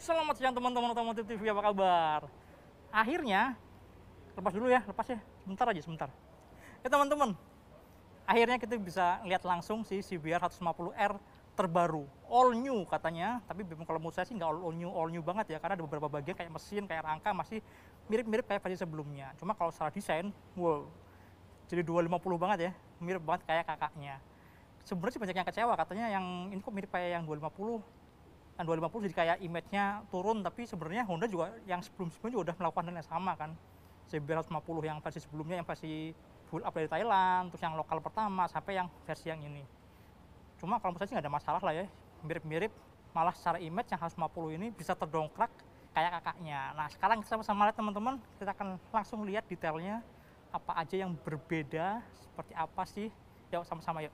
Selamat siang teman-teman Otomotif TV, apa kabar? Akhirnya, lepas dulu ya, lepas ya, sebentar aja, sebentar. Ya teman-teman, akhirnya kita bisa lihat langsung si CBR 150R terbaru, all new katanya. Tapi kalau menurut saya sih nggak all new banget ya, karena ada beberapa bagian kayak mesin, kayak rangka masih mirip-mirip kayak versi sebelumnya. Cuma kalau secara desain, wow, jadi 250 banget ya, mirip banget kayak kakaknya. Sebenarnya sih banyak yang kecewa, katanya yang ini kok mirip kayak yang 250. Kan 250 jadi kayak image-nya turun, tapi sebenarnya Honda juga yang sebelum-sebelumnya juga udah melakukan hal yang sama kan. CBR 150 yang versi sebelumnya, yang versi full up dari Thailand, terus yang lokal pertama, sampai yang versi yang ini. Cuma kalau menurut saya sih nggak ada masalah lah ya, mirip-mirip, malah secara image yang 150 ini bisa terdongkrak kayak kakaknya. Nah sekarang kita sama lihat teman-teman, kita akan langsung lihat detailnya, apa aja yang berbeda, seperti apa sih, yuk sama-sama yuk.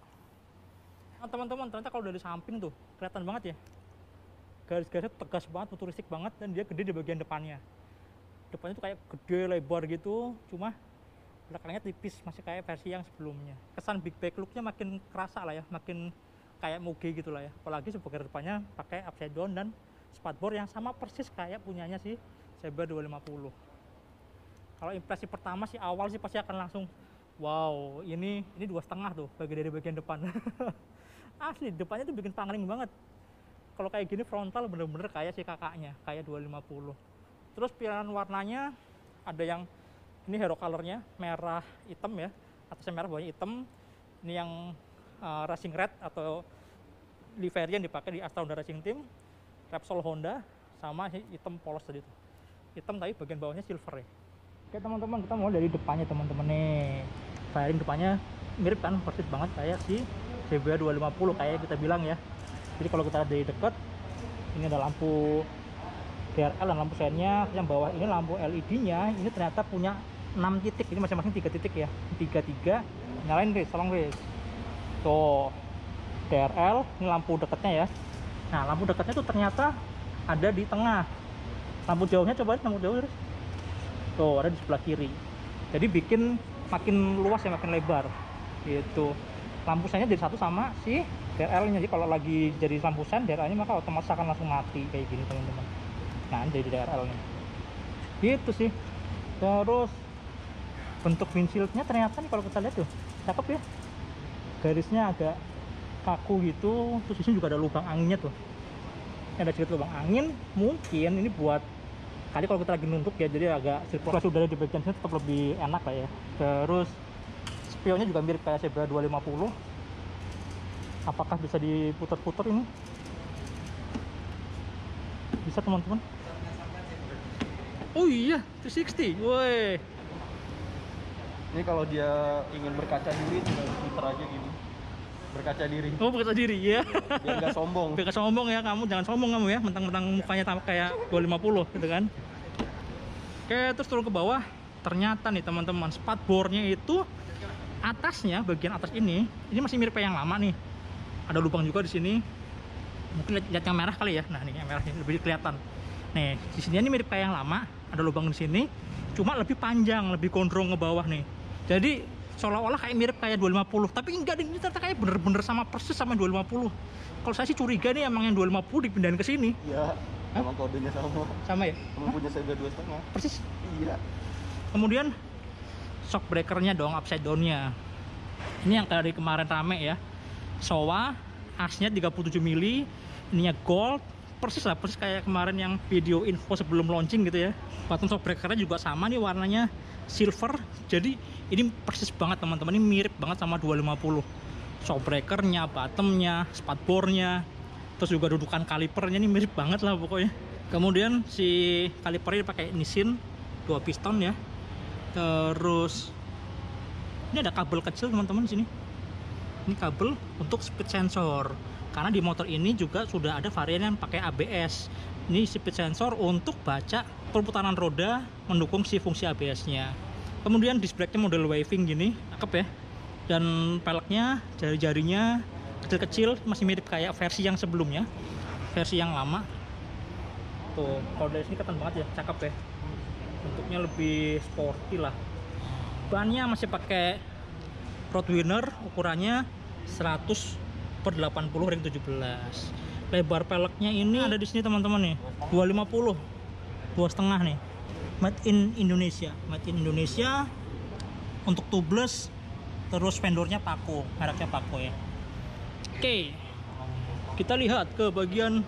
Nah teman-teman, ternyata kalau dari samping tuh, kelihatan banget ya, garis-garisnya tegas banget, futuristik banget, dan dia gede di bagian depannya. Depannya tuh kayak gede, lebar gitu, cuma belakangnya tipis, masih kayak versi yang sebelumnya. Kesan big bike look-nya makin kerasa lah ya, makin kayak moge gitu lah ya. Apalagi sebagai depannya pakai upside down dan spatboard yang sama persis kayak punyanya si CBR 250. Kalau impresi pertama sih awal sih pasti akan langsung, wow, ini 2,5 tuh dari bagian depan. Asli, depannya tuh bikin pangling banget. Kalau kayak gini frontal bener-bener kayak si kakaknya, kayak 250. Terus pilihan warnanya ada yang ini hero colornya merah hitam ya, atasnya merah bawahnya hitam. Ini yang racing red atau livery yang dipakai di Astra Honda Racing Team, Repsol Honda, sama hitam polos tadi tuh. Hitam tapi bagian bawahnya silver ya. Oke teman-teman, kita mulai dari depannya teman-teman nih. Fairing depannya mirip kan, persis banget kayak si CBR 250 kayak kita bilang ya. Jadi kalau kita dari dekat, ini ada lampu DRL dan lampu seinnya. Yang bawah ini lampu LED-nya, ini ternyata punya 6 titik. Ini masing-masing 3 titik ya. 3 nyalain guys, tolong guys. Tuh, DRL, ini lampu dekatnya ya. Nah, lampu dekatnya tuh ternyata ada di tengah. Lampu jauhnya coba lampu jauh guys. Tuh, ada di sebelah kiri. Jadi bikin makin luas ya, makin lebar. Gitu. Lampu seinnya jadi satu sama si DRL-nya. Jadi kalau lagi jadi lampu sen DRL-nya, maka otomatis akan langsung mati kayak gini teman-teman. Nah, jadi DRL-nya. Gitu sih. Terus bentuk windshield-nya ternyata nih kalau kita lihat tuh, cakep ya. Garisnya agak kaku gitu. Terus di sini juga ada lubang anginnya tuh. Ada sedikit lubang angin. Mungkin ini buat kali kalau kita lagi numpuk ya, jadi agak sirkulasi udara di bagian sini tetap lebih enak lah ya. Terus spionnya juga mirip kayak CBR 250. Apakah bisa diputar-putar ini? Bisa teman-teman. Oh iya, 360. Woi. Ini kalau dia ingin berkaca diri, tinggal putar aja gini. Berkaca diri. Oh, berkaca diri ya. Biar nggak sombong. Biar nggak sombong ya, kamu jangan sombong kamu ya, mentang-mentang mukanya tampak kayak 250 gitu kan. Oke, terus turun ke bawah. Ternyata nih teman-teman, spatboardnya itu atasnya, bagian atas ini masih mirip kayak yang lama nih. Ada lubang juga di sini. Mungkin lihat yang merah kali ya. Nah, nih yang merah ini lebih kelihatan. Nih, di sini ini mirip kayak yang lama, ada lubang di sini. Cuma lebih panjang, lebih gondrong ke bawah nih. Jadi seolah-olah kayak mirip kayak 250, tapi enggak, ini ternyata kayak bener-bener sama persis sama 250. Kalau saya sih curiga nih emang yang 250 dipindahin ke sini. Iya, emang kodenya sama. Sama ya? Emang punya CBR 2,5. Persis. Iya. Kemudian shock breakernya dong, upside down-nya. Ini yang dari kemarin rame ya. Showa, asnya 37 mili, ininya gold, persis lah, persis kayak kemarin yang video info sebelum launching gitu ya. Button shock breakernya juga sama nih, warnanya silver. Jadi ini persis banget teman-teman, ini mirip banget sama 250. Shock breakernya, bottomnya, spatboardnya, terus juga dudukan kalipernya ini mirip banget lah pokoknya. Kemudian si kalipernya pakai Nissin 2 piston ya. Terus ini ada kabel kecil teman-teman di sini. Ini kabel untuk speed sensor. Karena di motor ini juga sudah ada varian yang pakai ABS. Ini speed sensor untuk baca perputaran roda, mendukung si fungsi ABS-nya. Kemudian disc brake-nya model waving gini, cakep ya. Dan peleknya, jari-jarinya kecil-kecil, masih mirip kayak versi yang sebelumnya, versi yang lama. Tuh, kalau dari sini kelihatan banget ya, cakep ya. Bentuknya lebih sporty lah. Bannya masih pakai road winner, ukurannya 100/80 ring 17. Lebar peleknya ini ada di sini teman-teman nih, 250, 2,5 nih. Made in Indonesia. Untuk tubeless, terus vendornya Paco, mereknya Paco ya. Oke, kita lihat ke bagian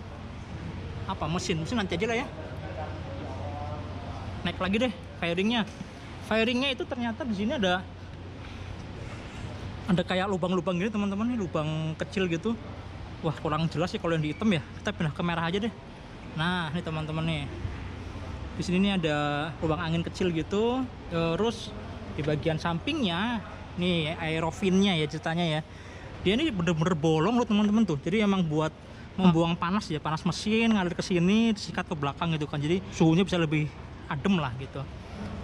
apa mesin nanti aja lah ya. Naik lagi deh fairingnya itu ternyata di sini ada kayak lubang-lubang gini teman-teman, nih lubang kecil gitu. Wah, kurang jelas sih kalau yang di hitam ya, kita pindah ke merah aja deh. Nah ini teman-teman nih, di sini nih ada lubang angin kecil gitu. Terus di bagian sampingnya nih aerofinnya ya ceritanya ya, dia ini bener-bener bolong loh teman-teman tuh. Jadi emang buat membuang panas ya, panas mesin ngalir ke sini disikat ke belakang gitu kan, jadi suhunya bisa lebih adem lah gitu.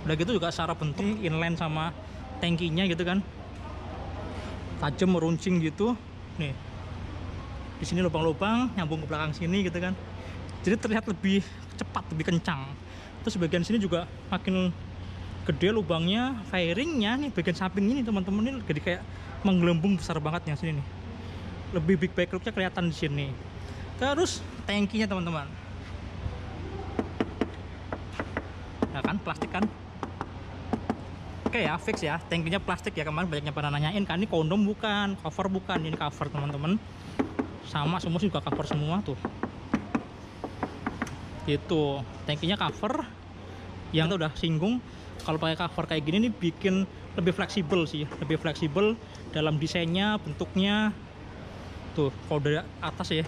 Udah gitu juga secara bentuk inline sama tangkinya gitu kan, tajam meruncing gitu nih. Di sini lubang-lubang nyambung ke belakang sini gitu kan, jadi terlihat lebih cepat, lebih kencang. Terus bagian sini juga makin gede lubangnya, fairingnya nih bagian samping ini teman-teman, ini jadi kayak menggelembung besar banget yang sini nih, lebih big backloopnya kelihatan di sini. Terus tangkinya teman-teman, nah kan plastik kan, oke ya, fix ya, tangkinya plastik ya. Kemarin banyaknya pada nanyain kan, ini kondom bukan, cover bukan, ini cover teman-teman. Sama semua sih juga cover semua tuh. Gitu, tangkinya cover. Yang kita udah singgung, kalau pakai cover kayak gini nih bikin lebih fleksibel sih, lebih fleksibel dalam desainnya, bentuknya. Tuh, kalau dari atas ya,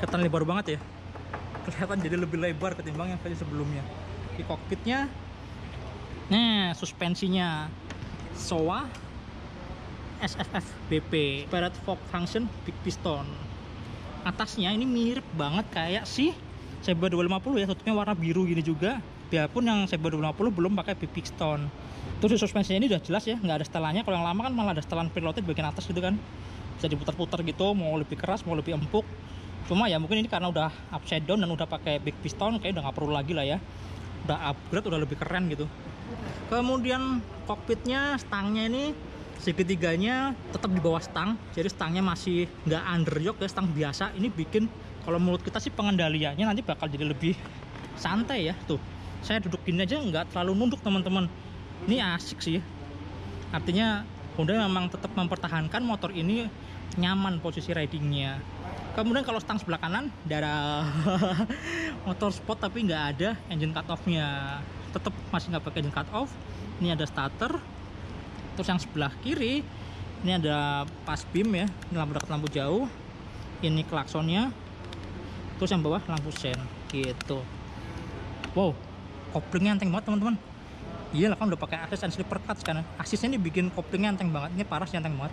kelihatan lebar banget ya. Kelihatan jadi lebih lebar ketimbang yang tadi sebelumnya. Di kokpitnya, nah suspensinya Showa SFF BP, Spirit Fork Function Big Piston. Atasnya ini mirip banget kayak si CB 250 ya, tutupnya warna biru gini juga. Biarpun yang CB 250 belum pakai big piston. Terus suspensinya ini udah jelas ya, nggak ada setelannya. Kalau yang lama kan malah ada setelan preloaded bagian atas gitu kan, bisa diputar-putar gitu, mau lebih keras mau lebih empuk. Cuma ya mungkin ini karena udah upside down dan udah pakai big piston, kayak udah nggak perlu lagi lah ya, udah upgrade, udah lebih keren gitu. Kemudian kokpitnya, stangnya ini segitiganya tetap di bawah stang, jadi stangnya masih nggak underyoke ya, stang biasa. Ini bikin kalau menurut kita sih pengendaliannya nanti bakal jadi lebih santai ya. Tuh, saya duduk gini aja nggak terlalu nunduk teman-teman, ini asik sih. Artinya Honda memang tetap mempertahankan motor ini nyaman posisi ridingnya. Kemudian kalau stang sebelah kanan ada motor sport tapi nggak ada engine cut off nya, tetap masih nggak pakai engine cut off. Ini ada starter. Terus yang sebelah kiri ini ada pas beam ya, ini lampu dekat, lampu jauh, ini klaksonnya. Terus yang bawah lampu sen gitu. Wow, koplingnya enteng banget teman-teman. Iya lah, kan udah pakai assist and slipper clutch kan. Assistnya ini bikin koplingnya enteng banget. Ini parah sih, enteng banget.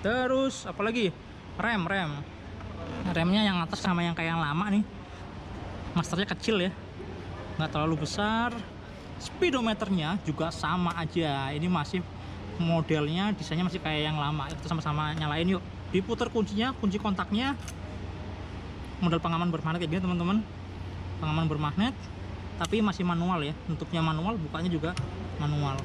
Terus apalagi remnya yang atas sama yang kayak yang lama nih. Masternya kecil ya, nggak terlalu besar. Speedometernya juga sama aja. Ini masih modelnya, desainnya masih kayak yang lama. Kita sama-sama nyalain yuk. Diputar kuncinya, kunci kontaknya. Model pengaman bermagnet kayak gini teman-teman. Pengaman bermagnet, tapi masih manual ya. Tutupnya manual, bukanya juga manual.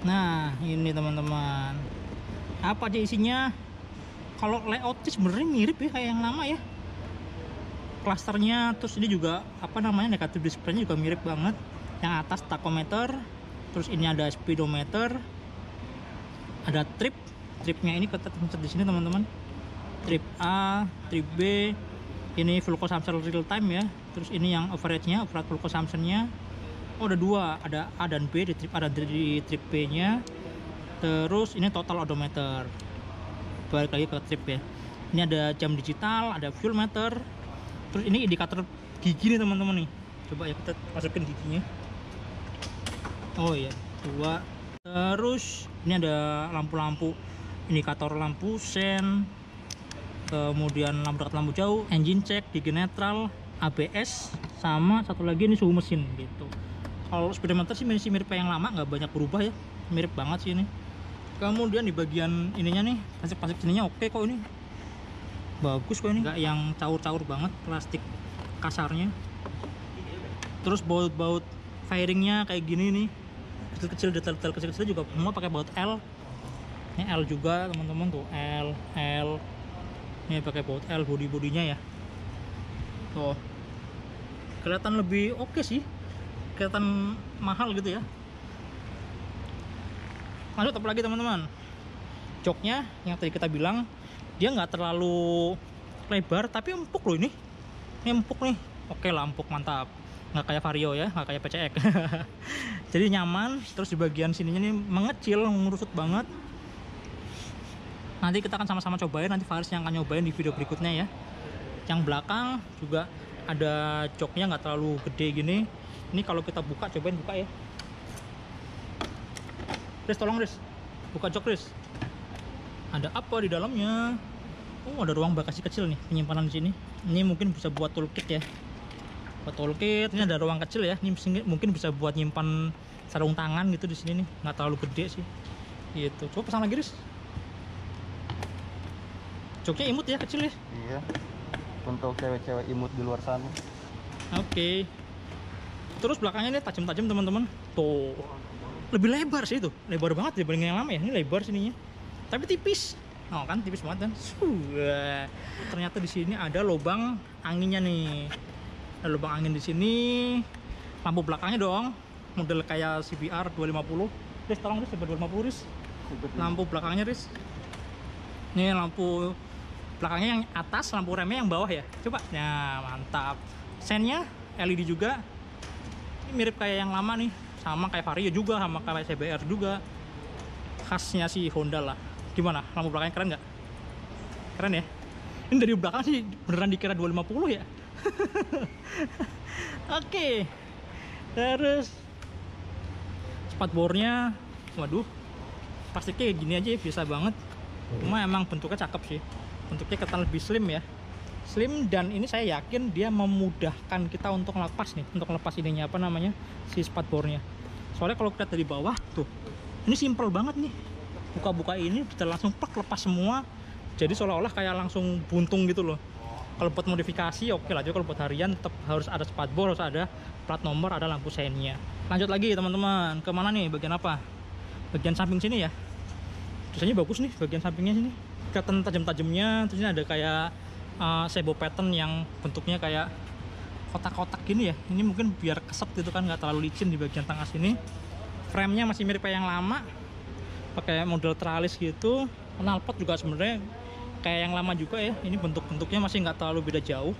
Nah, ini teman-teman. Apa aja isinya? Kalau layoutnya sebenarnya mirip ya kayak yang lama ya. Klasternya, terus ini juga apa namanya, negatif display-nya juga mirip banget. Yang atas tachometer, terus ini ada speedometer, ada tripnya ini ketat di sini teman-teman. Trip A, trip B, ini fuel consumption real time ya. Terus ini yang average-nya, overall fuel consumption-nya. Oh, ada dua, ada A dan B di trip A dan di trip B-nya. Terus ini total odometer. Balik lagi ke trip ya. Ini ada jam digital, ada fuel meter. Terus ini indikator gigi nih teman-teman nih. Coba ya kita masukin giginya. Oh iya, dua. Terus ini ada lampu-lampu, indikator lampu sen. Kemudian lampu dekat, lampu jauh, engine check, gigi netral, ABS, sama satu lagi ini suhu mesin gitu. Kalau speedometer sih masih mirip kayak yang lama, nggak banyak berubah ya, mirip banget sih ini. Kemudian di bagian ininya nih, pasif sininya oke kok, ini bagus kok, ini nggak yang caur-caur banget plastik kasarnya. Terus baut-baut fairingnya kayak gini nih, kecil-kecil, detail-detail kecil-kecil juga semua pakai baut L. Ini L juga teman-teman tuh, L. Ini pakai baut L bodinya ya. Tuh. Kelihatan lebih oke sih. Kelihatan mahal gitu ya. Lanjut apa lagi teman-teman? Joknya yang tadi kita bilang dia nggak terlalu lebar tapi empuk loh ini. Ini empuk nih. Oke lah, empuk, mantap. Nggak kayak Vario ya, nggak kayak PCX. Jadi nyaman. Terus di bagian sininya nih mengecil, mengerucut banget. Nanti kita akan sama-sama cobain, nanti Faris yang akan nyobain di video berikutnya ya. Yang belakang juga ada joknya, nggak terlalu gede gini. Ini kalau kita buka, cobain buka ya. Riz, tolong Riz, buka jok Riz. Ada apa di dalamnya? Oh, ada ruang bagasi kecil nih, penyimpanan di sini. Ini mungkin bisa buat toolkit ya. Buat toolkit, ini ada ruang kecil ya. Ini mungkin bisa buat nyimpan sarung tangan gitu di sini nih. Nggak terlalu gede sih. Gitu. Coba pasang lagi Riz. Joknya imut ya, kecil ya. Iya. Untuk cewek-cewek imut di luar sana. Oke. Terus belakangnya ini tajam-tajam teman-teman. Tuh. Lebih lebar sih itu. Lebar banget dibanding yang lama ya. Ini lebar sininya. Tapi tipis. Oh kan tipis banget kan. Ternyata di sini ada lubang anginnya nih. Ada lubang angin di sini. Lampu belakangnya dong. Model kayak CBR 250. Riz, tolong Riz, CBR 250 Riz. Lampu belakangnya Riz. Ini lampu belakangnya yang atas, lampu remnya yang bawah ya. Coba. Nah, mantap. Sennya LED juga. Ini mirip kayak yang lama nih. Sama kayak Vario juga, sama kayak CBR juga. Khasnya si Honda lah. Gimana? Lampu belakangnya keren nggak? Keren ya? Ini dari belakang sih beneran dikira 250 ya? Oke. Terus spatbornya, waduh, plastiknya kayak gini aja ya, biasa banget. Cuma emang bentuknya cakep sih. Bentuknya kelihatan lebih slim ya. Slim, dan ini saya yakin dia memudahkan kita untuk lepas nih, untuk lepas ininya apa namanya, si spatbornya. Soalnya kalau kita dari bawah tuh, ini simple banget nih. Buka-buka ini bisa langsung plek, lepas semua. Jadi seolah-olah kayak langsung buntung gitu loh. Kalau buat modifikasi oke lah, jadi kalau buat harian tetap harus ada spatbor, harus ada plat nomor, ada lampu seinnya. Lanjut lagi teman-teman, kemana nih? Bagian apa? Bagian samping sini ya. Desainnya bagus nih bagian sampingnya sini. Kelihatan tajam-tajamnya. Terus ini ada kayak sebo pattern yang bentuknya kayak kotak-kotak gini ya. Ini mungkin biar keset gitu kan, nggak terlalu licin di bagian tengah sini. Frame-nya masih mirip kayak yang lama, pakai model tralis gitu. Knalpot juga sebenarnya kayak yang lama juga ya. Ini bentuk-bentuknya masih nggak terlalu beda jauh.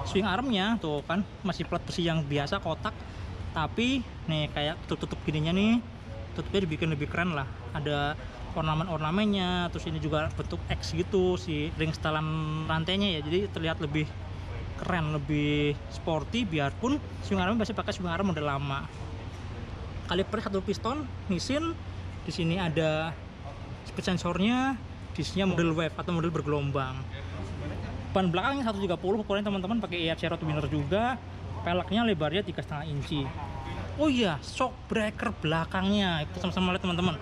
Swing armnya tuh kan masih plat besi yang biasa kotak, tapi nih kayak tutup gininya nih, tutupnya dibikin lebih keren lah. Ada ornamen-ornamennya, terus ini juga bentuk X gitu si ring setelan rantainya ya, jadi terlihat lebih keren, lebih sporty. Biarpun swing armnya masih pakai swing arm model lama. Kaliper 1 piston, mesin. Di sini ada speed sensornya, disnya model wave atau model bergelombang. Ban belakangnya 130 ukurannya teman-teman, pakai ERC road winner juga. Peleknya lebarnya 3,5 inci. Oh iya, shock breaker belakangnya kita sama-sama lihat teman-teman.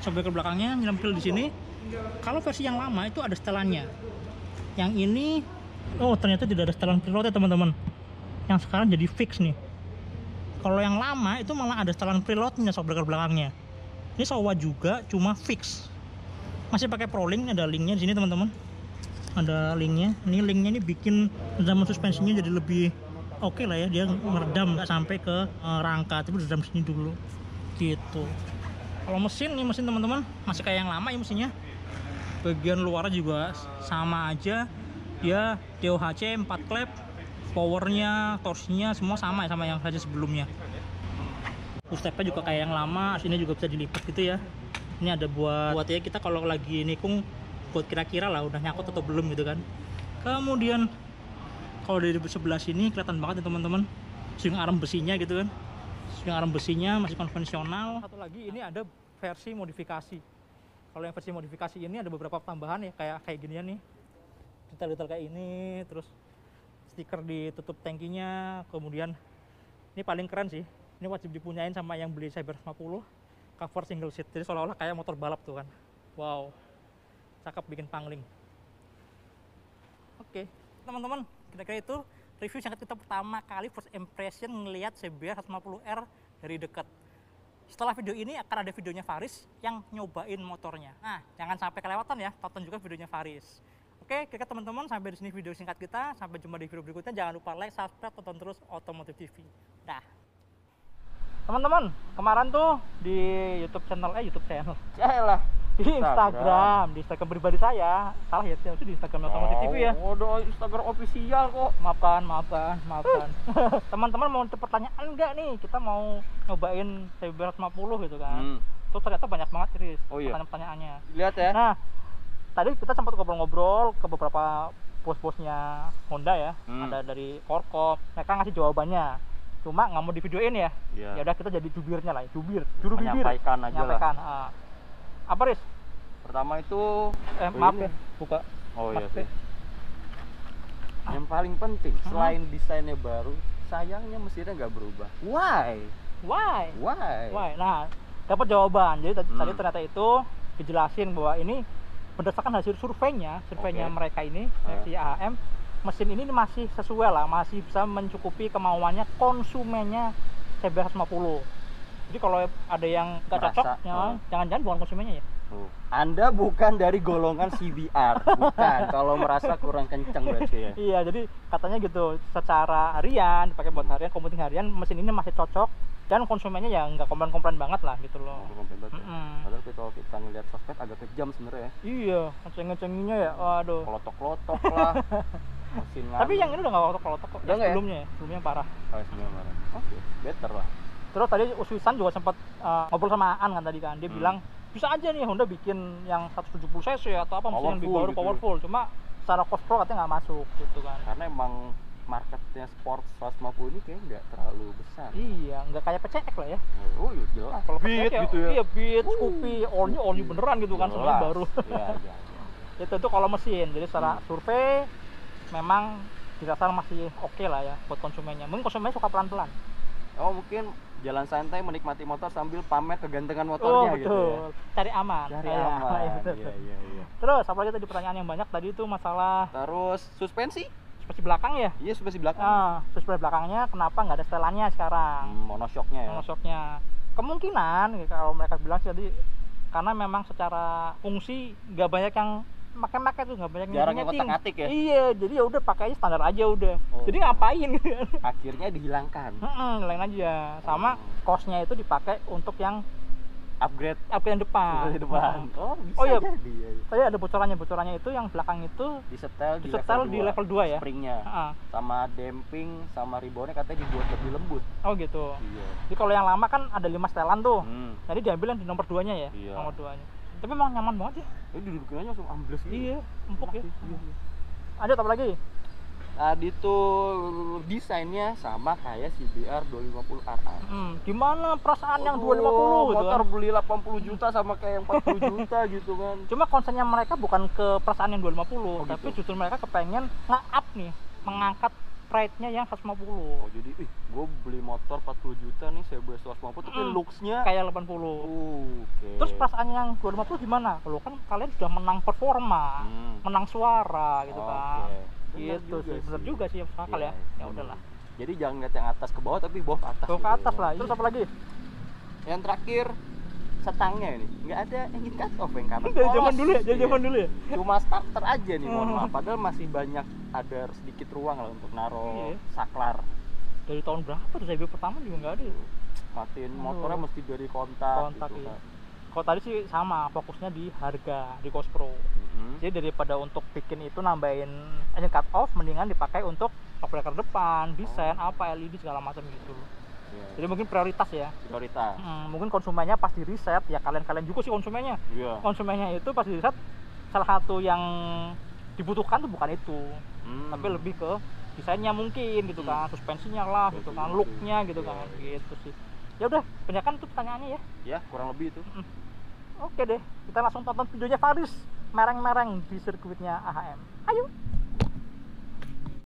Shock breaker belakangnya nyempil di sini. Kalau versi yang lama itu ada setelannya. Yang ini, oh ternyata tidak ada setelan preload ya teman-teman. Yang sekarang jadi fix nih. Kalau yang lama itu malah ada setelan preloadnya shock breaker belakangnya. Ini Showa juga, cuma fix. Masih pakai Prolink, ada linknya di sini teman-teman. Ada linknya. Ini linknya ini bikin redaman suspensinya jadi lebih oke lah ya. Dia meredam nggak sampai ke rangka, tapi redam sini dulu. Gitu. Kalau mesin nih, mesin teman-teman masih kayak yang lama ya mesinnya. Bagian luarnya juga sama aja. Dia DOHC 4 klep. Powernya, torsinya semua sama ya, sama yang saja sebelumnya. Push-stepnya juga kayak yang lama, sini juga bisa dilipat gitu ya. Ini ada buat ya kita kalau lagi nikung, buat kira-kira lah udah nyangkut atau belum gitu kan. Kemudian kalau dari sebelah sini kelihatan banget ya teman-teman, swing arm besinya gitu kan. Swing arm besinya masih konvensional. Satu lagi ini ada versi modifikasi. Kalau yang versi modifikasi ini ada beberapa tambahan ya, kayak ginian nih. Detail-detail kayak ini, terus stiker di tutup tangkinya. Kemudian ini paling keren sih. Ini wajib dipunyain sama yang beli CBR 50, cover single seat. Jadi seolah-olah kayak motor balap tuh kan. Wow, cakep, bikin pangling. Oke, teman-teman, kira-kira itu review singkat kita pertama kali first impression ngelihat CBR 150R dari dekat. Setelah video ini akan ada videonya Faris yang nyobain motornya. Nah, jangan sampai kelewatan ya, tonton juga videonya Faris. Oke, kira teman-teman sampai di sini video singkat kita. Sampai jumpa di video berikutnya. Jangan lupa like, subscribe, tonton terus Otomotif TV. Dah. Teman-teman, kemarin tuh di YouTube channel Yaelah. di Instagram pribadi saya, salah ya, itu di Instagram Otomotif TV ya. Waduh, Instagram official kok. Maafkan. Teman-teman mau pertanyaan enggak nih? Kita mau nyobain CBR 150 gitu kan. Terus ternyata banyak banget Chris pertanyaan-pertanyaannya. Lihat ya. Nah, tadi kita sempat ngobrol-ngobrol ke beberapa bos-bosnya Honda ya. Ada dari Korkom, mereka ngasih jawabannya. Cuma nggak mau di videoin ya. Ya udah kita jadi jubirnya lah, juru bibir. Menyampaikan aja lah. Apa Riz? Pertama itu maaf ya, buka. Oh iya sih. Yang paling penting selain desainnya baru, sayangnya mesinnya nggak berubah. Why? Nah, dapat jawaban. Jadi tadi ternyata itu dijelasin bahwa ini berdasarkan hasil surveinya mereka ini si AHM, mesin ini masih sesuai lah, masih bisa mencukupi kemauannya konsumennya CBR 150. Jadi kalau ada yang nggak cocok, jangan-jangan bukan konsumennya ya. Anda bukan dari golongan CBR, bukan. Kalau merasa kurang kenceng berarti ya. Iya, jadi katanya gitu. Secara harian, dipakai buat harian, komuting harian, mesin ini masih cocok dan konsumennya ya nggak komplain banget lah gitu loh. Padahal kalau kita ngeliat sosmed agak kejam sebenarnya ya. Iya, ngeceng-ngecenginya ya. Waduh. Klotok-klotok lah. Mesin Tapi yang ini udah nggak klotok-klotok kok. Sebelumnya yang parah. Sebelumnya parah. Oke, better lah. Terus tadi Uswisan juga sempat ngobrol sama Aan kan tadi kan, dia bilang bisa aja nih Honda bikin yang 170 cc atau apa mesin yang lebih baru, powerful, cuma secara cost pro katanya nggak masuk gitu kan. Karena emang marketnya sport 150 ini kayaknya nggak terlalu besar. Iya, nggak kayak PCX lah ya. Oh iya jelas. Kalau Beat PCX gitu ya. Iya, Beat, Scoopy, all beneran gitu kan, semuanya baru. Iya. Itu kalau mesin, jadi secara survei memang dirasa masih oke lah ya buat konsumennya. Mungkin konsumennya suka pelan-pelan. Oh mungkin jalan santai menikmati motor sambil pamer kegantengan motornya betul. gitu ya. Cari aman. Iya. Terus apalagi tadi pertanyaan yang banyak tadi itu masalah terus suspensi belakang ya? Iya, suspensi belakang. Suspensi belakangnya kenapa nggak ada setelannya sekarang? Monoshocknya ya. Monoshocknya. Kemungkinan kalau mereka bilang sih tadi karena memang secara fungsi nggak banyak yang pakai tuh, nggak banyak jarang yang otak-atik ya. Iya, jadi ya udah pakai aja standar aja udah. Jadi ngapain gitu. Akhirnya dihilangkan. Hilain aja. Sama cost-nya itu dipakai untuk yang upgrade yang depan. Bisa iya. Jadi. Tadi ada bocorannya itu yang belakang itu disetel di level 2 ya. Springnya. Sama damping sama ribonnya katanya dibuat lebih lembut. Oh gitu. Iya. Jadi kalau yang lama kan ada 5 setelan tuh. Jadi diambil yang di nomor 2-nya ya. Iya. Nomor 2-nya. Tapi emang nyaman banget ya. Dudukin aja langsung ambles gitu. Iya, empuk ya. Lanjut apa lagi? Tadi tuh desainnya sama kayak CBR 250 RR. Gimana perasaan yang 250 gitu motor kan? beli 80 juta sama kayak yang 40 juta gitu kan. Cuma concernnya mereka bukan ke perasaan yang 250, tapi gitu. justru mereka kepengen nge-up nih, mengangkat pride-nya yang 150. Jadi gue beli motor 40 juta nih, CBR 150 tapi looks-nya kayak 80. Terus perasaannya yang 250 gimana? Kalau kan kalian sudah menang performa, menang suara gitu kan. Gitu sih, bener juga sih akal ya. Ya udahlah. Jadi jangan lihat yang atas ke bawah tapi bawah ke atas. Bawah ke atas lah. Terus apa lagi? Yang terakhir setangnya ini nggak ada engine cut off yang kanan. Dari zaman dulu ya. Cuma starter aja nih, mohon maaf. Padahal masih banyak, ada sedikit ruang lah untuk naruh saklar. Dari tahun berapa tuh CBR pertama juga nggak ada. Matiin motornya mesti dari kontak gitu, iya. Kalau tadi sih sama, fokusnya di harga, di cost pro. Jadi daripada untuk bikin itu nambahin engine cut off, mendingan dipakai untuk shock breaker depan, desain apa LED segala macam gitu. Jadi mungkin prioritas ya. Mungkin konsumennya pas di riset ya, kalian juga sih konsumennya. Konsumennya itu pas di riset salah satu yang dibutuhkan tuh bukan itu, tapi lebih ke desainnya mungkin gitu kan, suspensinya lah gitu kan, looknya gitu kan, gitu sih. Ya udah, kebanyakan itu pertanyaannya ya. Ya kurang lebih itu. Oke deh, kita langsung tonton videonya Faris mereng-mereng di sirkuitnya AHM. Ayo.